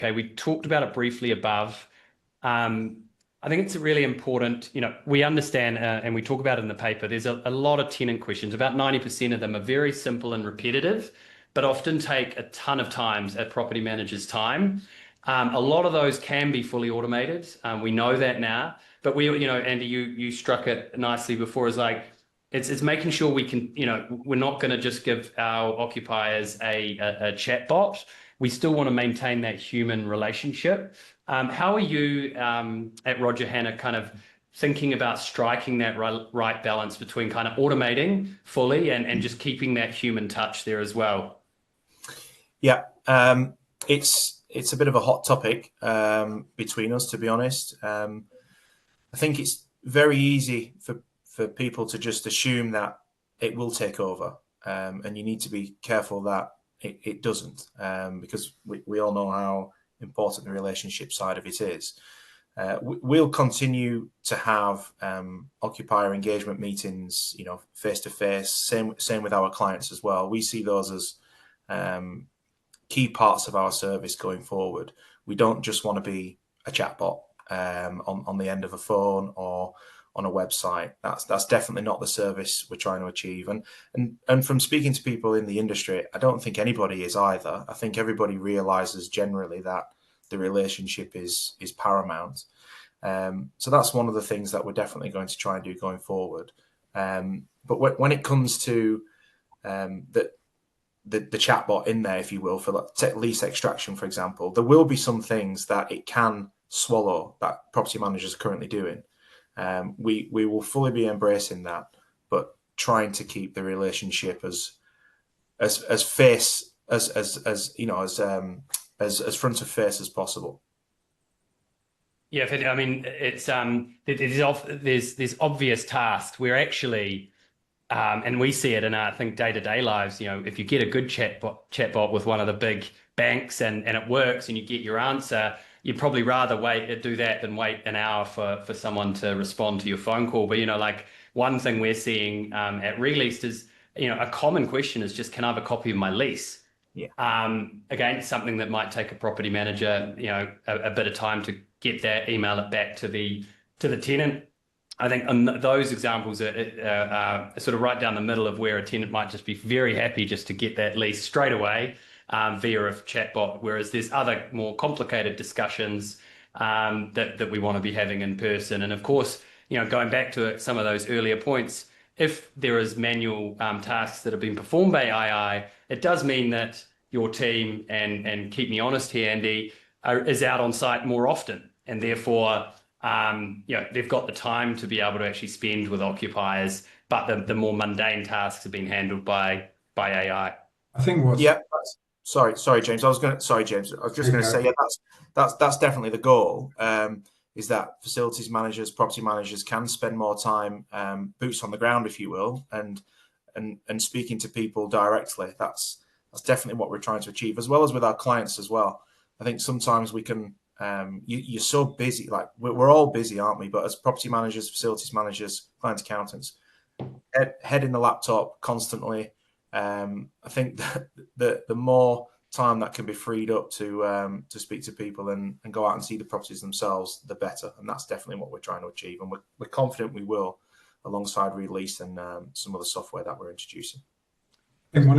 Okay, we talked about it briefly above. I think it's really important, we understand and we talk about it in the paper, there's a lot of tenant questions. About 90% of them are very simple and repetitive, but often take a ton of times at property managers' time. A lot of those can be fully automated. We know that now, but Andy, you struck it nicely before, is like, it's making sure we can, we're not going to just give our occupiers a chat bot. We still want to maintain that human relationship. How are you at Roger Hannah kind of thinking about striking that right balance between kind of automating fully and just keeping that human touch there as well? Yeah, it's a bit of a hot topic between us, to be honest. I think it's very easy for people to just assume that it will take over, and you need to be careful that it doesn't, because we all know how important the relationship side of it is. We'll continue to have occupier engagement meetings, face to face. Same with our clients as well. We see those as key parts of our service going forward. We don't just want to be a chatbot on the end of a phone or on a website. That's definitely not the service we're trying to achieve. And from speaking to people in the industry, I don't think anybody is either. I think everybody realizes generally that the relationship is paramount. So that's one of the things that we're definitely going to try and do going forward. But when it comes to the chatbot in there, if you will, for lease extraction, for example, there will be some things that it can swallow that property managers are currently doing. We will fully be embracing that, but trying to keep the relationship as face as front of face as possible. Yeah, I mean, there's obvious tasks where actually, and we see it in our, I think, day-to-day lives. If you get a good chatbot with one of the big banks and it works and you get your answer, you'd probably rather do that than wait an hour for someone to respond to your phone call. But like one thing we're seeing at Re-Leased is, a common question is just, can I have a copy of my lease? Yeah. Again, something that might take a property manager, a bit of time to get that, email it back to the tenant. I think those examples are sort of right down the middle of where a tenant might just be very happy just to get that lease straight away via a chatbot, whereas there's other more complicated discussions that we want to be having in person. And of course, going back to some of those earlier points, if there is manual tasks that have been performed by AI, it does mean that your team, and keep me honest here, Andy, is out on site more often, and therefore they've got the time to be able to actually spend with occupiers, but the more mundane tasks have been handled by AI. I think what's... Yeah. Sorry, James. I was just going to say, yeah, that's definitely the goal. Is that facilities managers, property managers can spend more time boots on the ground, if you will, and speaking to people directly. That's definitely what we're trying to achieve, as well as with our clients as well. I think sometimes we can. You're so busy, like we're all busy, aren't we? But as property managers, facilities managers, client accountants, head in the laptop constantly. I think that the more time that can be freed up to speak to people and go out and see the properties themselves, the better. And that's definitely what we're trying to achieve. And we're confident we will, alongside Re-Leased and some of the software that we're introducing. And one